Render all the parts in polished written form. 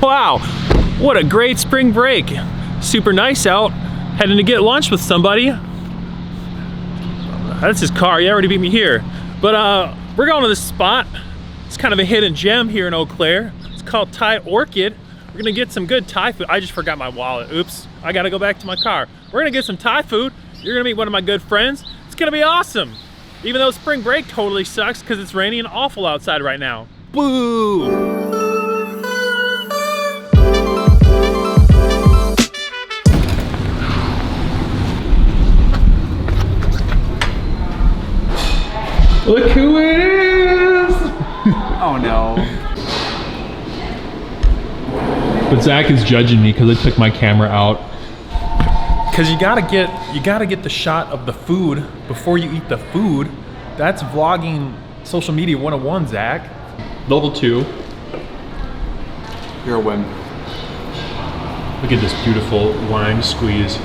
Wow, what a great spring break. Super nice out. Heading to get lunch with somebody. That's his car, he already beat me here. But we're going to this spot. It's kind of a hidden gem here in Eau Claire. It's called Thai Orchid. We're gonna get some good Thai food. I just forgot my wallet, oops. I gotta go back to my car. We're gonna get some Thai food. You're gonna meet one of my good friends. It's gonna be awesome. Even though spring break totally sucks because it's raining and awful outside right now. Boo! Look who it is! Oh no. But Zach is judging me because I took my camera out. Cause you gotta get the shot of the food before you eat the food. That's vlogging social media 101, Zach. Level 2. You're a win. Look at this beautiful lime squeeze.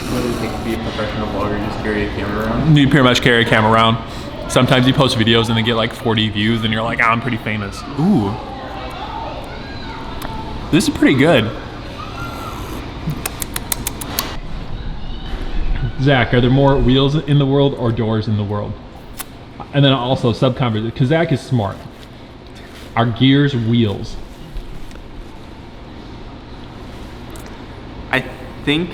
What does it take to be a professional vlogger? Just carry a camera around? You pretty much carry a camera around. Sometimes you post videos and they get like 40 views and you're like, I'm pretty famous. Ooh. This is pretty good. Zach, are there more wheels in the world or doors in the world? And then also sub-conversation, because Zach is smart. Are gears wheels? I think,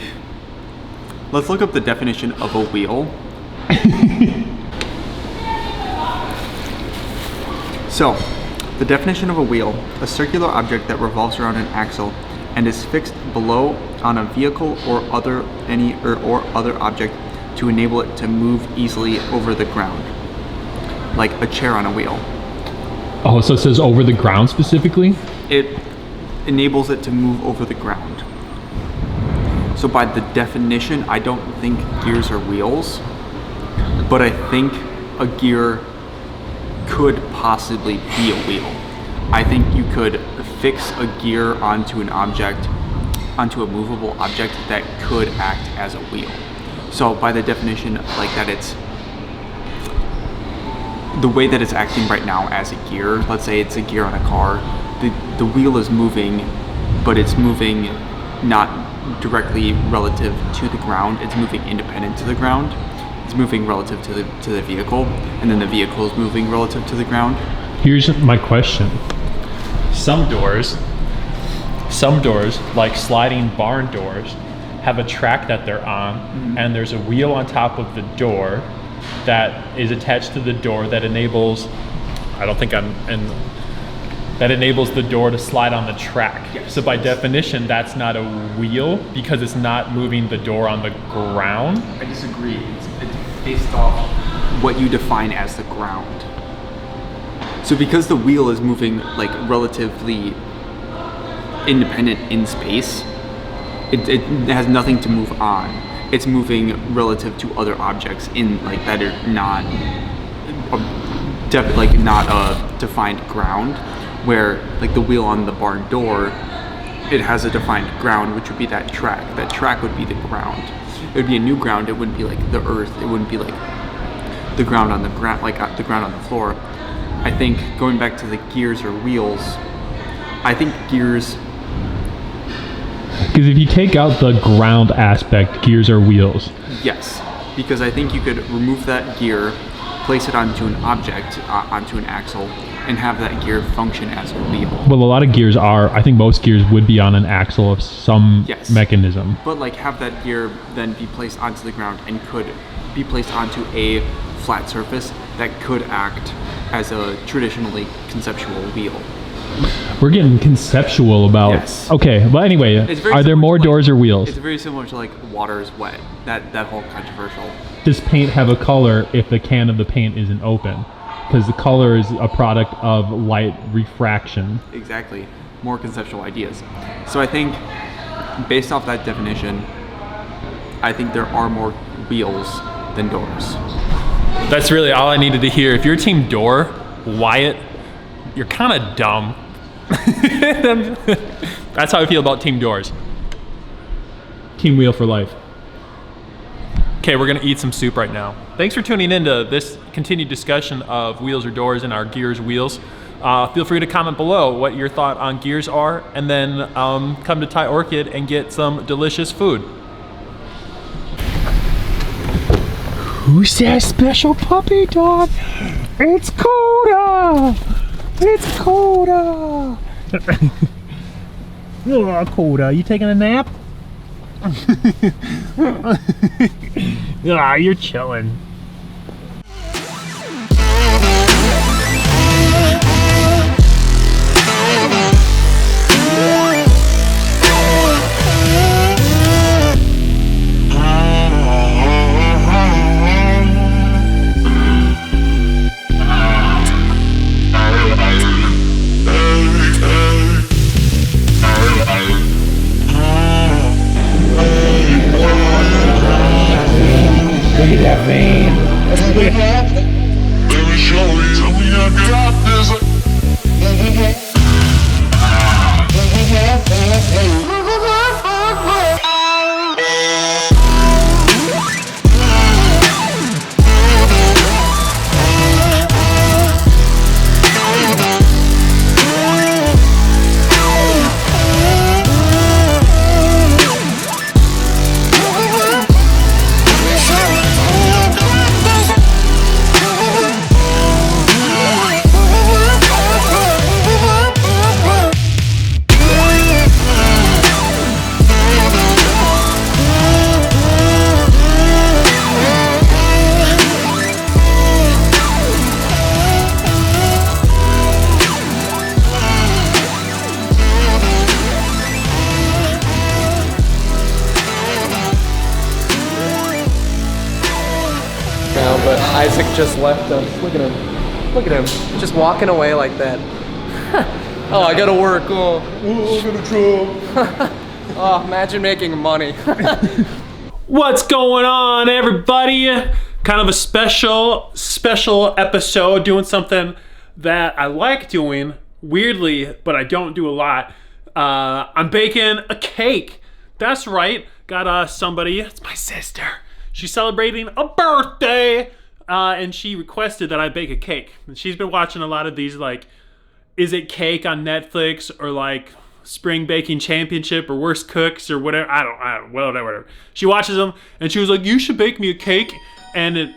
let's look up the definition of a wheel. So, the definition of a wheel, a circular object that revolves around an axle and is fixed below on a vehicle or other object to enable it to move easily over the ground, like a chair on a wheel. Oh, so it says over the ground specifically? It enables it to move over the ground. So by the definition, I don't think gears are wheels, but I think a gear could possibly be a wheel. I think you could fix a gear onto an object, onto a movable object that could act as a wheel. So by the definition, like that, it's the way that it's acting right now as a gear. Let's say it's a gear on a car. The wheel is moving, but it's moving not directly relative to the ground. It's moving independent to the ground. It's moving relative to the vehicle, and then the vehicle is moving relative to the ground. Here's my question. Some doors, like sliding barn doors, have a track that they're on, and there's a wheel on top of the door that is attached to the door that enables, that enables the door to slide on the track. Yes. So by definition, that's not a wheel because it's not moving the door on the ground. I disagree. It's based off what you define as the ground. So because the wheel is moving like relatively independent in space, it has nothing to move on. It's moving relative to other objects in like that are not a defined ground. Where like the wheel on the barn door, it has a defined ground, which would be that track. That track would be the ground. It would be a new ground. It wouldn't be like the earth. It wouldn't be like the ground on the ground, like the ground on the floor. I think going back to the gears or wheels, I think gears. Because if you take out the ground aspect, gears are wheels. Yes, because I think you could remove that gear, place it onto an object, onto an axle, and have that gear function as a wheel. Well, a lot of gears are, I think most gears would be on an axle of some mechanism. But like have that gear then be placed onto the ground and could be placed onto a flat surface that could act as a traditionally conceptual wheel. We're getting conceptual about, yes. Okay, well anyway, are there more doors or wheels? It's very similar to like water is wet, that whole controversial. Does paint have a color if the can of the paint isn't open? Because the color is a product of light refraction. Exactly, more conceptual ideas. So I think, based off that definition, I think there are more wheels than doors. That's really all I needed to hear. If you're team door, Wyatt, you're kind of dumb. That's how I feel about team doors. Team wheel for life. Okay, we're gonna eat some soup right now. Thanks for tuning in to this continued discussion of wheels or doors and our gears wheels. Feel free to comment below what your thought on gears are, and then come to Thai Orchid and get some delicious food. Who's that special puppy dog? It's Coda! It's Coda! Oh, Coda, you taking a nap? Ah, you're chilling. Look at that vein. Let me show you. I got this. Now, but Isaac just left us. Look at him. Look at him. Just walking away like that. Oh, I gotta work. Oh, I gotta job. Oh, imagine making money. What's going on, everybody? Kind of a special episode, doing something that I like doing, weirdly, but I don't do a lot. I'm baking a cake. That's right. Got somebody, it's my sister. She's celebrating a birthday, and she requested that I bake a cake. And she's been watching a lot of these, like, Is It Cake on Netflix, or like Spring Baking Championship, or Worst Cooks, or whatever. I don't, whatever. She watches them, and she was like, you should bake me a cake, and it,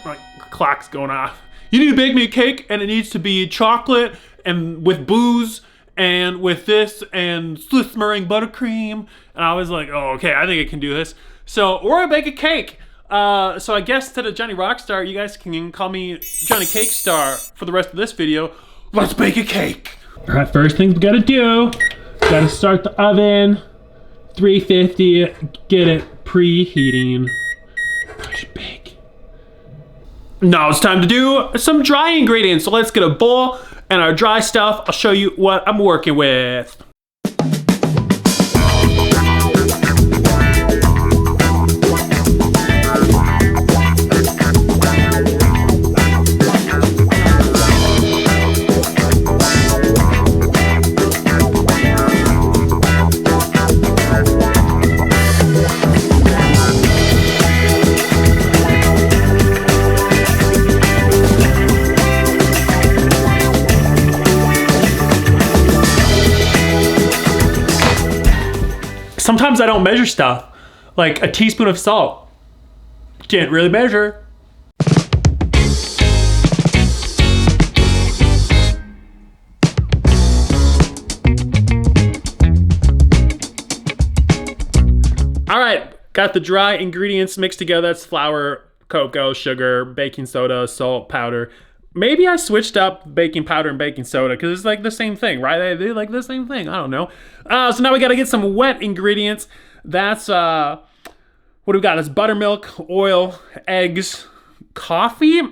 like, clock's going off. You need to bake me a cake, and it needs to be chocolate, and with booze, and with this, and Swiss meringue buttercream. And I was like, oh, okay, I think I can do this. So we're gonna bake a cake. So I guess instead of Johnny Rockstar, you guys can call me Johnny Cake Star for the rest of this video. Let's bake a cake. All right, first thing we gotta do, gotta start the oven, 350, get it preheating. Push bake. Now it's time to do some dry ingredients. So let's get a bowl and our dry stuff. I'll show you what I'm working with. Sometimes I don't measure stuff, like a teaspoon of salt. Didn't really measure. All right, got the dry ingredients mixed together. That's flour, cocoa, sugar, baking soda, salt, powder. Maybe I switched up baking powder and baking soda because it's like the same thing, right? They like the same thing. I don't know. So now we got to get some wet ingredients. That's what do we got? It's buttermilk, oil, eggs, coffee.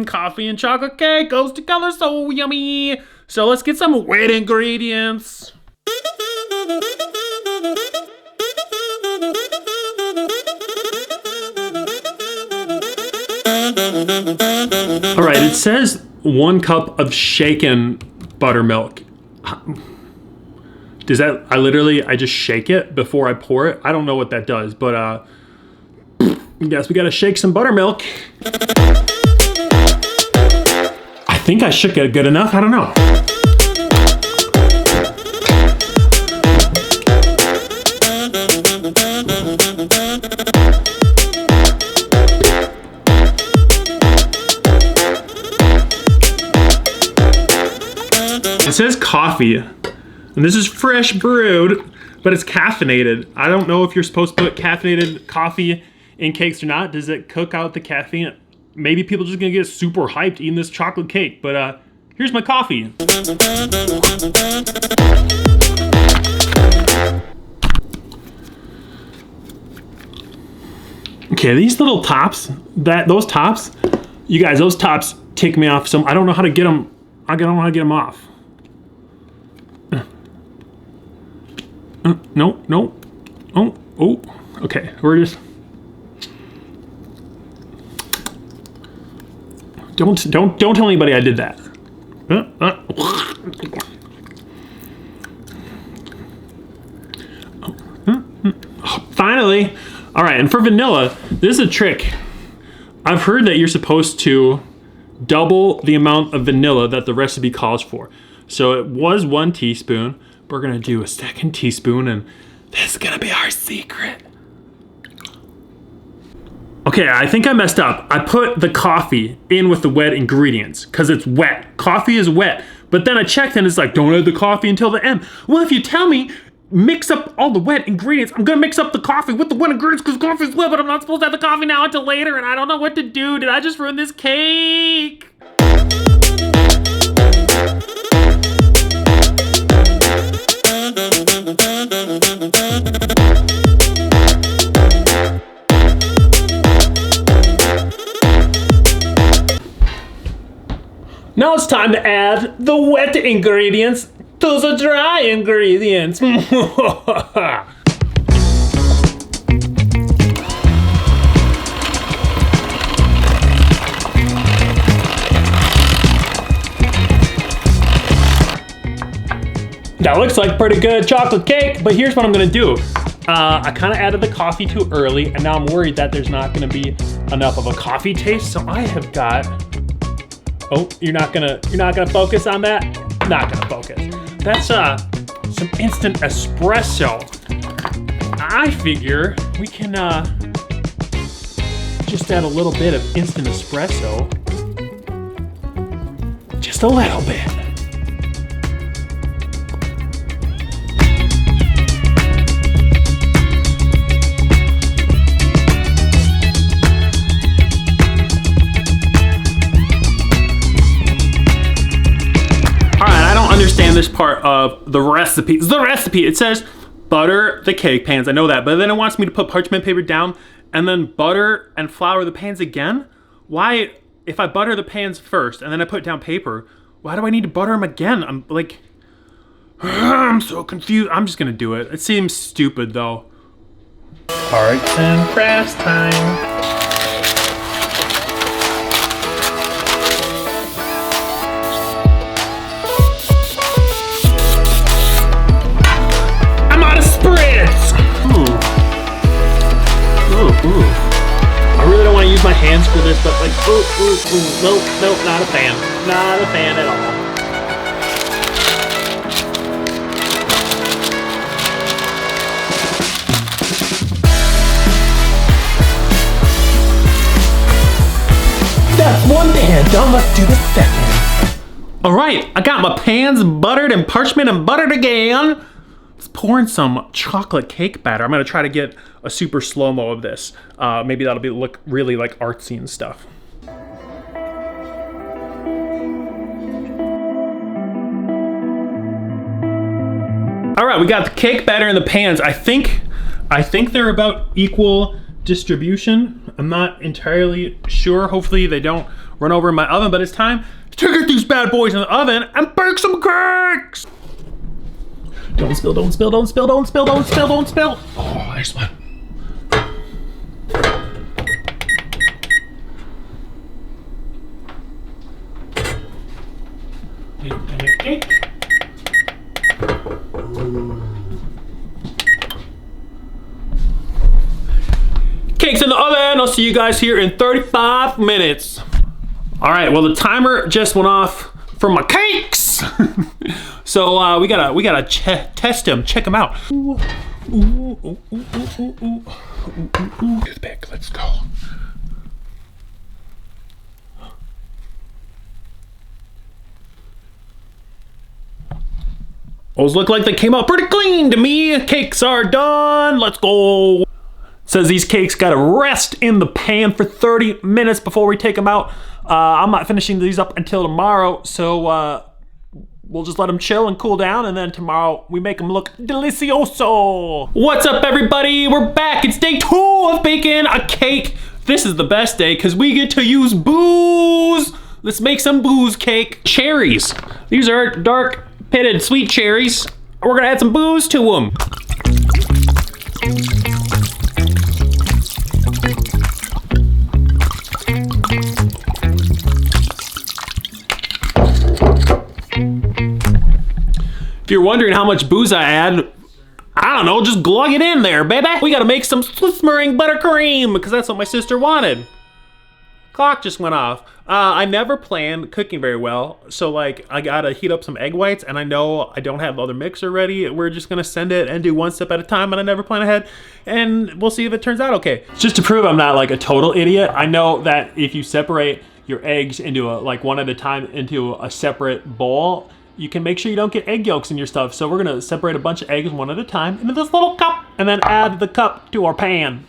Coffee and chocolate cake goes together so yummy. So let's get some wet ingredients. All right, it says 1 cup of shaken buttermilk. Does that, I just shake it before I pour it? I don't know what that does, but I guess we gotta shake some buttermilk. I think I shook it good enough, I don't know. It says coffee, and this is fresh brewed, but it's caffeinated. I don't know if you're supposed to put caffeinated coffee in cakes or not. Does it cook out the caffeine? Maybe people are just gonna get super hyped eating this chocolate cake, but here's my coffee. Okay, these little tops, those tops, you guys, those tops tick me off. I don't know how to get them. I don't know how to get them off. No. Oh. Okay, we're just. Don't tell anybody I did that. Finally. All right, and for vanilla, this is a trick. I've heard that you're supposed to double the amount of vanilla that the recipe calls for. So it was 1 teaspoon. We're gonna do a 2nd teaspoon, and this is gonna be our secret. Okay, I think I messed up. I put the coffee in with the wet ingredients because it's wet. Coffee is wet. But then I checked and it's like, don't add the coffee until the end. Well, if you tell me, mix up all the wet ingredients, I'm gonna mix up the coffee with the wet ingredients because coffee is wet, but I'm not supposed to have the coffee now until later, and I don't know what to do. Did I just ruin this cake? Now it's time to add the wet ingredients to the dry ingredients. That looks like pretty good chocolate cake, but here's what I'm gonna do. I kind of added the coffee too early, and now I'm worried that there's not gonna be enough of a coffee taste, so I have got. Oh, you're not gonna focus on that? Not gonna focus. That's some instant espresso. I figure we can just add a little bit of instant espresso. Just a little bit. Understand this part of the recipe. It says butter the cake pans. I know that, but then it wants me to put parchment paper down and then butter and flour the pans again. Why, if I butter the pans first and then I put down paper, why do I need to butter them again? I'm like, I'm so confused. I'm just gonna do it. It seems stupid though. Arts and crafts time. I really don't want to use my hands for this, but like, nope, not a fan. Not a fan at all. That's one pan done, let's do the second. All right, I got my pans buttered and parchment and buttered again. Let's pour in some chocolate cake batter. I'm gonna try to get a super slow-mo of this. Maybe that'll look really like artsy and stuff. All right, we got the cake batter in the pans. I think they're about equal distribution. I'm not entirely sure. Hopefully they don't run over in my oven, but it's time to get these bad boys in the oven and bake some cakes. Don't spill, don't spill, don't spill, don't spill, don't spill, don't spill. Oh, nice one. Cake. Cake's in the oven. I'll see you guys here in 35 minutes. All right, well, the timer just went off for my cakes. So we gotta test them, check them out. Toothpick, let's go. Those look like they came out pretty clean to me. Cakes are done, let's go. Says these cakes gotta rest in the pan for 30 minutes before we take them out. I'm not finishing these up until tomorrow, so we'll just let them chill and cool down, and then tomorrow we make them look delicioso. What's up, everybody? We're back. It's day 2 of baking a cake. This is the best day because we get to use booze. Let's make some booze cake. Cherries. These are dark pitted sweet cherries. We're gonna add some booze to them. If you're wondering how much booze I add, I don't know, just glug it in there, baby. We gotta make some Swiss-meringue buttercream because that's what my sister wanted. Clock just went off. I never planned cooking very well, so like I gotta heat up some egg whites, and I know I don't have the other mixer ready. We're just gonna send it and do one step at a time, and I never plan ahead, and we'll see if it turns out okay. Just to prove I'm not like a total idiot, I know that if you separate your eggs into one at a time into a separate bowl, you can make sure you don't get egg yolks in your stuff. So we're gonna separate a bunch of eggs one at a time into this little cup, and then add the cup to our pan.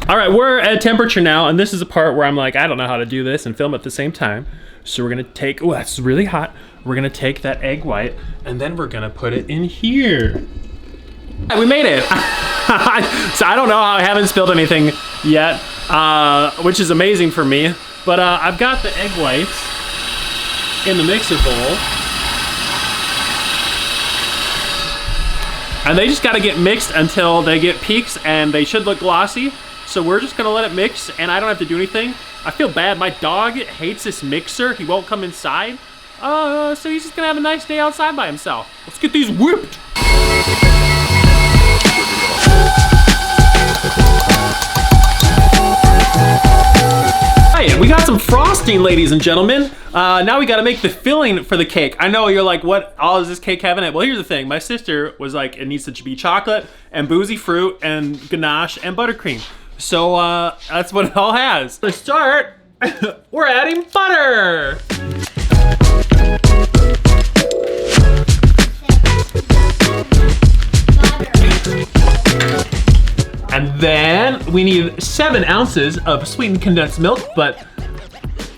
All right, we're at temperature now, and this is the part where I'm like, I don't know how to do this and film at the same time. So we're gonna take, oh, that's really hot. We're gonna take that egg white, and then we're gonna put it in here. We made it. So I don't know how I haven't spilled anything yet, which is amazing for me. But I've got the egg whites in the mixer bowl. And they just gotta get mixed until they get peaks, and they should look glossy. So we're just gonna let it mix, and I don't have to do anything. I feel bad, my dog hates this mixer. He won't come inside. So he's just gonna have a nice day outside by himself. Let's get these whipped. Hey, we got some frosting, ladies and gentlemen. Now we gotta make the filling for the cake. I know you're like, what all does this cake have in it? Well, here's the thing. My sister was like, it needs to be chocolate and boozy fruit and ganache and buttercream. So that's what it all has. To start, we're adding butter. And then we need 7 ounces of sweetened condensed milk, but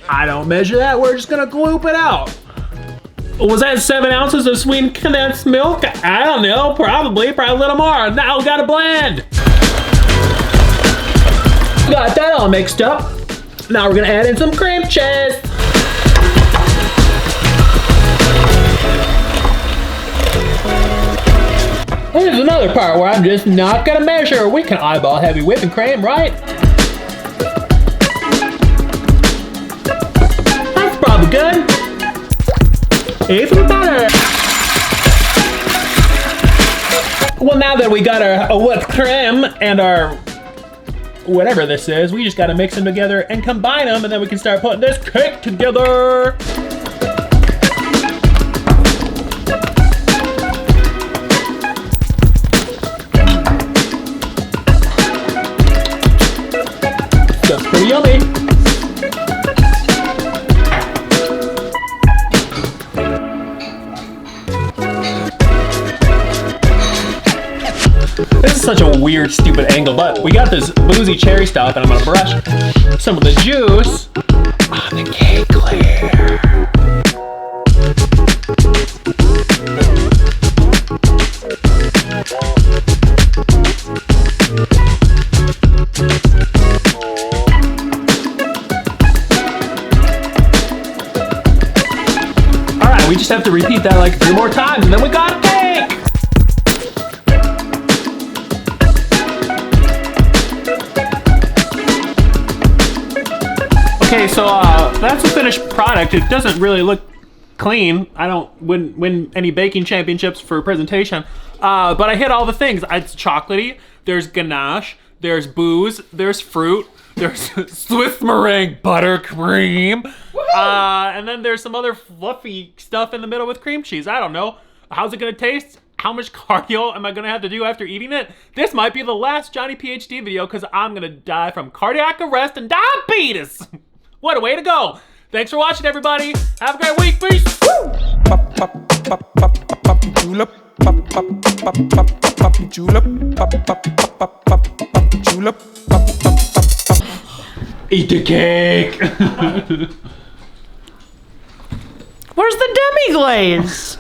I don't measure that. We're just gonna gloop it out. Was that 7 ounces of sweetened condensed milk? I don't know, probably a little more. Now we gotta blend. Got that all mixed up. Now we're gonna add in some cream cheese. Here's another part where I'm just not gonna measure. We can eyeball heavy whipping cream, right? That's probably good. Even better. Well, now that we got our whipped cream and our whatever this is, we just gotta mix them together and combine them, and then we can start putting this cake together. That's pretty yummy. This is such a weird, stupid angle, but we got this boozy cherry stuff, and I'm gonna brush some of the juice on the cake clear. we just have to repeat that like 3 more times and then we got a cake! Okay, so that's a finished product. It doesn't really look clean. I don't win any baking championships for presentation, but I hit all the things. It's chocolatey, there's ganache, there's booze, there's fruit, there's Swiss meringue buttercream, and then there's some other fluffy stuff in the middle with cream cheese. I don't know. How's it gonna taste? How much cardio am I gonna have to do after eating it? This might be the last Jonny PhD video because I'm gonna die from cardiac arrest and diabetes. What a way to go. Thanks for watching, everybody. Have a great week. Peace. Woo! Eat the cake. Where's the demi-glaze?